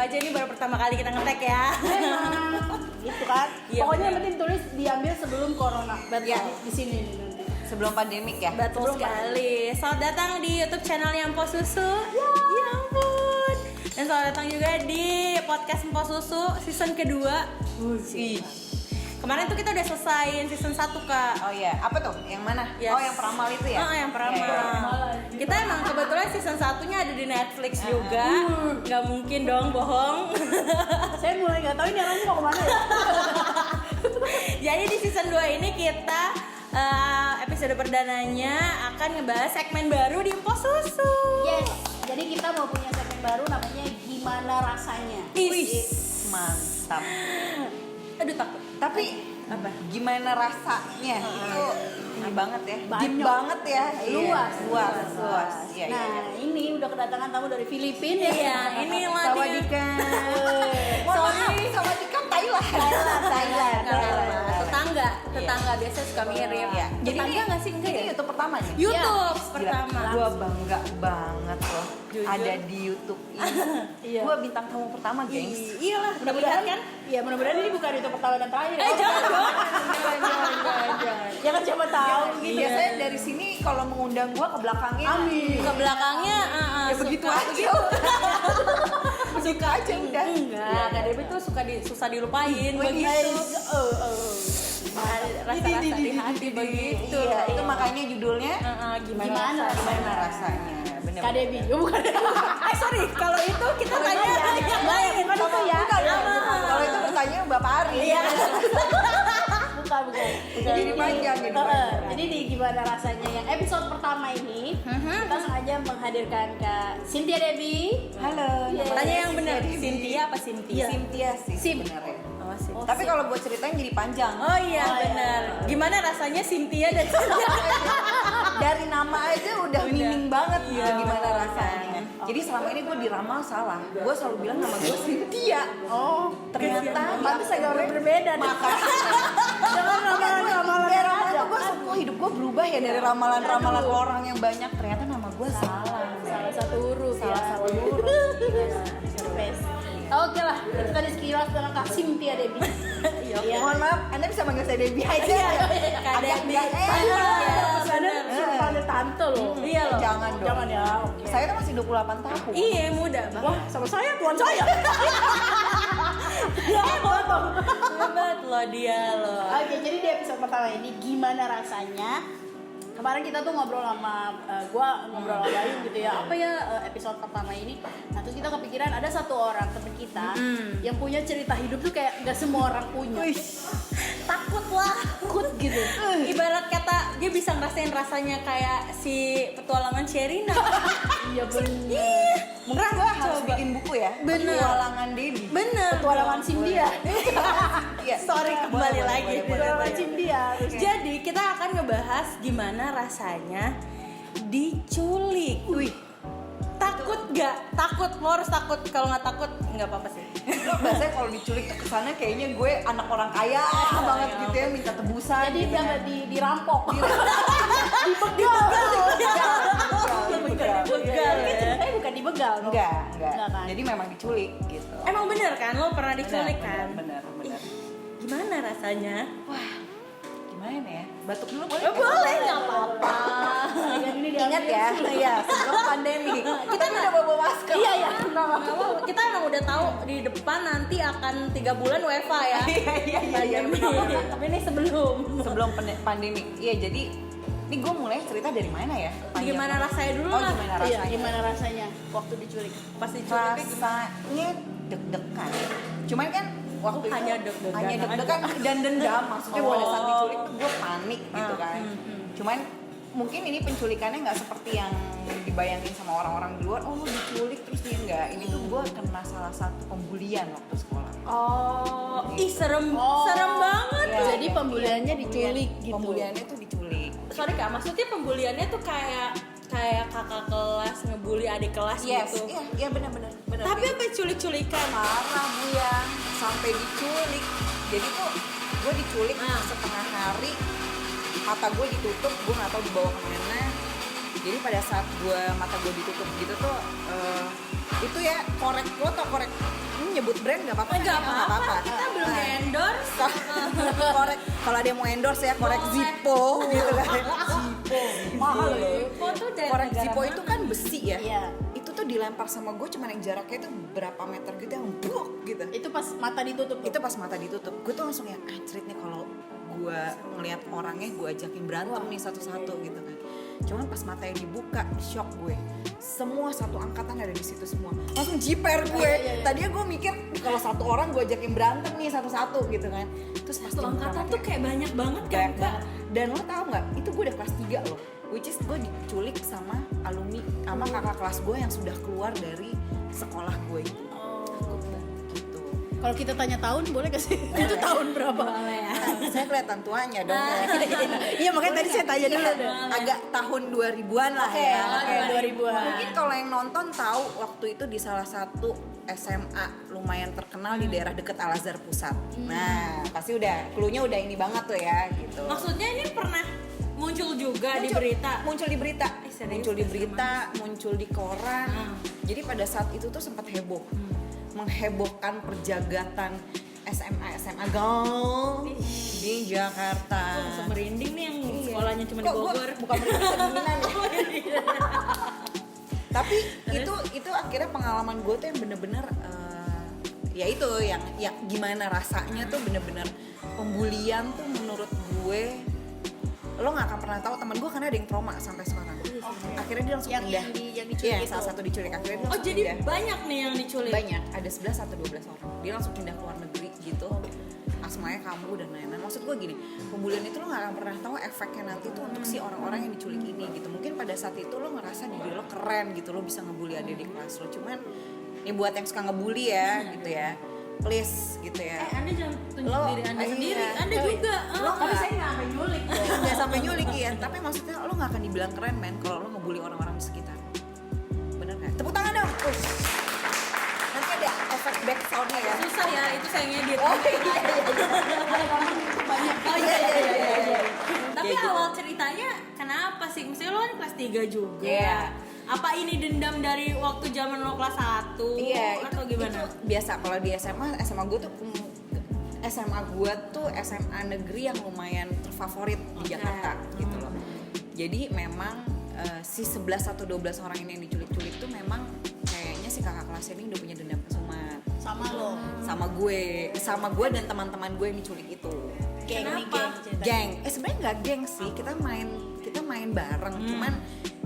aja ini baru pertama kali kita nge-tag ya. Gitu kan. Iya, Pokoknya yang benar. penting tulis diambil sebelum corona. Iya. Di sini nih nanti. Sebelum pandemik ya. Betul sekali. Selamat datang di YouTube channel Empo Susu. Ya ampun. Dan selamat datang juga di podcast Empo Susu season kedua. Ih. Kemarin tuh kita udah selesaiin season 1 Kak. Oh iya, apa tuh? Yang mana? Yes. Oh, yang peramal itu ya? Oh, yang peramal. Iya. Kita emang kebetulan season 1-nya ada di Netflix juga. Gak mungkin dong bohong. Saya mulai nggak tahu ini orangnya mau kemana ya. Jadi di season 2 ini kita episode perdananya akan ngebahas segmen baru di Empo Susu. Yes. Jadi kita mau punya segmen baru namanya Gimana Rasanya. Mantap. Aduh takut. Tapi Apa? gimana rasanya? Itu ini banget ya. Banyak. Deep banget ya. Luas. Luas. Iya, Nah, iya. ini udah kedatangan tamu dari Filipina ya. Iya, ini lah dia. Sawadika. Sorry. Sawadika Thailand. Thailand. Tetangga biasa suka mirip. Iya. Jadi tetangga nggak sih? Enggak Ini ya? YouTube pertama nih. YouTube Gila, pertama. Gua bangga banget loh Jujur. ada di YouTube ini. Iya. Gua bintang tamu pertama, gengs. Iyalah, Mudah-mudahan kan? Iya, mudah-mudahan ini bukan itu pertama dan terakhir. Jangan dong. Ya kan siapa tahu Gitu. Biasanya dari sini kalau mengundang gua ke belakangnya. Amin. Ke belakangnya Ya begitu aja. Suka aja udah. Enggak, Kak Debbie tuh susah dilupain begitu. Rasa-rasa di hati begitu. Iya, itu makanya judulnya Gimana gimana rasanya. Bener. Kak Debbie. Bukan. Sorry, kalau itu kita tanya yang lain. Bukan itu ya. Kalau itu bertanya Bapak Ari. Iya. Bukan. Jadi panjang gitu. Jadi di Gimana Rasanya yang episode pertama ini kita sengaja menghadirkan Kak Cynthia Debbie. Halo. Iya. Tanya yang benar, Cynthia apa Cynthia? Cynthia sih Sim. sebenarnya. Oh, Cynthia. Tapi kalau buat ceritain jadi panjang. Oh iya, Oh, iya. benar. Gimana rasanya Cynthia dan Cynthia? Dari nama aja udah meaning banget gitu Iya, gimana betul. rasanya. Jadi selama ini gue diramal salah. Gue selalu bilang nama gue Cynthia. Oh, Ternyata pantas agak orang berbeda nih. Jangan ramalan-ramalan Dari aja. ramalan gue semua hidup gue berubah ya dari ramalan-ramalan orang yang banyak. Ternyata nama gue salah. Salah satu huruf ya. Salah satu huruf. Best. Oke lah, itu tadi sekilas dengan Kak Cynthia Debbie. Iya. Mohon maaf, Anda bisa manggil saya Debbie aja. Kak Debbie. Ada suruh panggil tante loh. Iya loh. Jangan dong. Jangan ya. Oke. Saya kan masih 28 tahun. Iya, muda banget. Wah, sama saya tuan saya. Hebat loh dia loh. Oke, jadi di episode pertama ini gimana rasanya? Kemarin kita tuh ngobrol sama gua ngobrol sama Bayu gitu ya. Apa ya episode pertama ini? Nah, terus kita kepikiran ada satu orang teman kita yang punya cerita hidup tuh kayak gak semua orang punya. Takut lah. Takut gitu. Ibarat kata dia bisa ngerasain rasanya kayak si petualangan Sherina. Iya bener. Mungkin gue harus Coba. bikin buku ya. Bener. Petualangan Debbie. Bener. Petualangan Cynthia. Iya. Sorry, kembali lagi. Petualangan Cynthia. Jadi kita akan ngebahas gimana rasanya diculik. Wih. Takut gak? Takut, lo harus takut. Kalau nggak takut nggak apa-apa sih. Biasanya kalau diculik tuh kesannya kayaknya gue anak orang kaya banget gitu ya, minta tebusan. Jadi gitu dia kan. nggak dirampok. Dibegal. Begal ya. Bukan dibegal. dong. Enggak kan? Jadi memang diculik gitu. Emang bener kan? Lo pernah diculik kan? Bener. Gimana rasanya? Gimana ya? Batuk dulu boleh? Boleh, nggak apa-apa. Yang ini Ingat ya, iya sebelum pandemi. Kita udah bawa masker. Iya. Nggak apa-apa. Kita emang udah tahu di depan nanti akan 3 bulan WFH ya. Iya. Tapi ini sebelum. Sebelum pandemi. Iya, jadi ini gue mulai cerita dari mana ya? Panjang Gimana banget. rasanya dulu Oh, lah. gimana Iya, rasanya? gimana rasanya waktu diculik? Pas diculik Rasanya deg-degan. Cuman kan waktu itu hanya deg-degan hanya deg-degan dan dendam. Maksudnya pada saat diculik tuh gue panik gitu kan. Cuman mungkin ini penculikannya nggak seperti yang dibayangin sama orang-orang di luar. Oh, lu diculik terus dia nggak. Ini tuh gue kena salah satu pembulian waktu sekolah. Oh, ih serem banget. Iya. Jadi pembuliannya diculik gitu. Pembuliannya tuh diculik. Sorry Kak, maksudnya pembuliannya tuh kayak kakak kelas ngebully adik kelas Yes, gitu. iya benar. Tapi apa culik-culikan? parah Bu ya, sampai diculik. Jadi tuh gue diculik setengah hari, mata gue ditutup, gue nggak tahu dibawa kemana. Jadi pada saat mata gue ditutup gitu tuh Itu ya korek, lo tau korek, nyebut brand nggak apa-apa. Nggak apa-apa, kita belum Nah, endorse. korek, kalau ada yang mau endorse ya korek Zippo gitu kan. Mahal ya. Zippo tuh dari Korek negara Zippo mana? itu kan besi ya. Iya. Itu tuh dilempar sama gue cuman yang jaraknya itu berapa meter gitu yang blok gitu. Itu pas mata ditutup. Itu pas mata ditutup, gue tuh langsung yang anjrit nih kalau gue ngelihat orangnya gue ajakin berantem nih satu-satu gitu kan. Cuman pas matanya dibuka, shock gue. Semua satu angkatan ada di situ semua. Langsung jiper gue. Iya. Tadinya gue mikir kalau satu orang gue ajakin berantem nih satu-satu gitu kan. Terus pas Satu dibuka angkatan matanya, tuh kayak banyak banget kan, Kayak- Kak. Dan lo tau nggak? Itu gue udah kelas 3 loh. Which is gue diculik sama alumni sama kakak kelas gue yang sudah keluar dari sekolah gue itu. Oh. Gitu. Kalau kita tanya tahun boleh gak sih? Itu tahun berapa? Boleh ya. Saya kelihatan tuanya dong. Iya makanya tadi saya tanya dulu. Iya, agak tahun 2000-an lah Oke, ya. oke, 2000-an. Mungkin kalau yang nonton tahu waktu itu di salah satu SMA lumayan terkenal di daerah deket Al-Azhar Pusat. Nah, pasti udah clue-nya udah ini banget tuh ya gitu. Maksudnya ini pernah muncul juga di berita. Muncul di berita, serius, muncul di berita, muncul di koran. Hmm. Jadi pada saat itu tuh sempat heboh, menghebohkan perjagatan SMA gaul di Jakarta. Langsung merinding nih yang Iya. sekolahnya cuma di Kok gua Bogor. bukan merinding kedinginan ya. Tapi itu akhirnya pengalaman gue tuh yang bener-bener ya itu yang gimana rasanya tuh bener-bener pembulian tuh menurut gue lo nggak akan pernah tahu. Teman gue karena ada yang trauma sampai sekarang. Akhirnya dia langsung pindah. yang diculik Iya, itu. salah satu diculik. Akhirnya dia Oh langsung jadi pindah. banyak nih yang diculik. Banyak, ada 11 atau 12 orang. Dia langsung pindah ke luar negeri gitu. Asmanya kambuh dan lain-lain. Maksud gue gini, pembulian itu lo gak akan pernah tahu efeknya nanti tuh untuk si orang-orang yang diculik ini gitu. Mungkin pada saat itu lo ngerasa diri lo keren gitu, lo bisa ngebully adik di kelas lo. Cuman ini buat yang suka ngebully ya gitu ya, please gitu ya. Anda jangan tunjuk Lo- diri Anda iya. sendiri. Anda juga. Lo Tapi saya nggak sampai nyulik. nggak sampai nyulik ya, tapi maksudnya lo nggak akan dibilang keren men kalau lo ngebully orang-orang di sekitar. Bener nggak? Tepuk tangan dong. Nanti ada efek back soundnya ya. Susah ya, itu saya ngedit. Oh iya. Banyak. Oh iya. Tapi Kayak gitu. awal ceritanya kenapa sih? Maksudnya lo kan kelas 3 juga. Iya. Apa ini dendam dari waktu zaman lo kelas 1? Iya, Atau gimana? Itu biasa kalau di SMA gue tuh SMA negeri yang lumayan terfavorit di Jakarta gitu loh. Jadi memang si 11 atau 12 orang ini yang diculik-culik tuh memang kayaknya si kakak kelas ini udah punya dendam kesumat Sama lo. sama gue dan teman-teman gue yang diculik itu. Geng nih Kenapa? geng. Geng, sebenarnya nggak geng sih, kita main bareng, cuman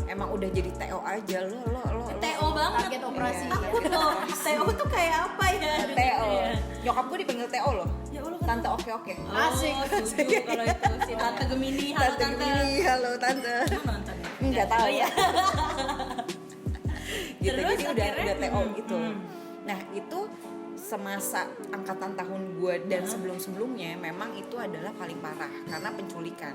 emang udah jadi TO aja lo TO banget. Target operasi. Iya. Takut loh. TO tuh kayak apa ya? TO. Iya. Nyokap gue dipanggil TO loh. Ya Allah. Tante oke. Oh, Asik. setuju kalau itu si Tante Gemini. Halo Tante. Gemini, halo tante. Nonton ya? Nggak tahu ya. Gitu, Terus jadi udah akhirnya, TO gitu. Nah itu semasa angkatan tahun gue dan sebelum-sebelumnya memang itu adalah paling parah karena penculikan.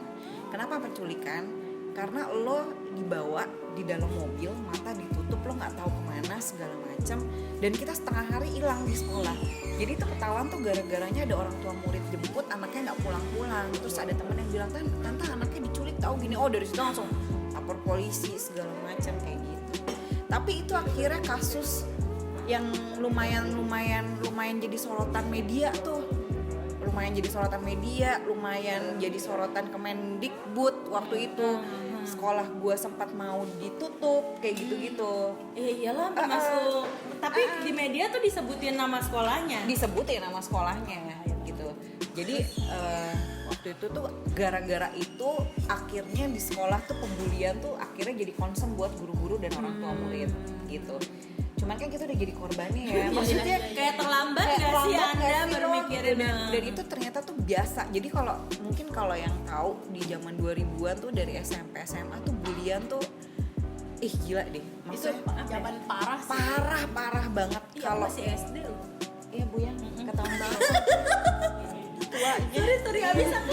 Kenapa penculikan? Karena lo dibawa di dalam mobil, mata ditutup, lo nggak tahu kemana segala macam, dan kita setengah hari hilang di sekolah. Jadi itu ketahuan tuh gara-garanya ada orang tua murid jemput, anaknya nggak pulang-pulang. Terus ada temen yang bilang, tante anaknya diculik tahu gini. Oh dari situ langsung lapor polisi segala macam kayak gitu. Tapi itu akhirnya kasus yang lumayan jadi sorotan media tuh. Lumayan jadi sorotan media, lumayan jadi sorotan Kemendikbud waktu itu. Sekolah gue sempat mau ditutup kayak gitu-gitu. Iyalah sampai masuk. Tapi di media tuh disebutin nama sekolahnya. Disebutin nama sekolahnya gitu. Jadi waktu itu tuh gara-gara itu akhirnya di sekolah tuh pembulian tuh akhirnya jadi concern buat guru-guru dan orang tua murid gitu. Cuman kan kita udah jadi korbannya ya. Maksudnya kayak terlambat nggak sih terlambat Anda nggak sih, baru Ron? mikirin? Dan itu ternyata tuh biasa. Jadi kalau mungkin kalau yang tahu di zaman 2000-an tuh dari SMP SMA tuh bulian tuh gila deh. Itu Maksudnya zaman parah sih. parah banget. Iya, Kalau masih SD loh. iya Bu yang ketahuan banget. Tua Sorry, abis aku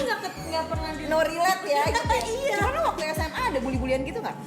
nggak pernah di. no relate ya gitu. Iya. Cuman waktu SMA ada bully-bulian gitu nggak?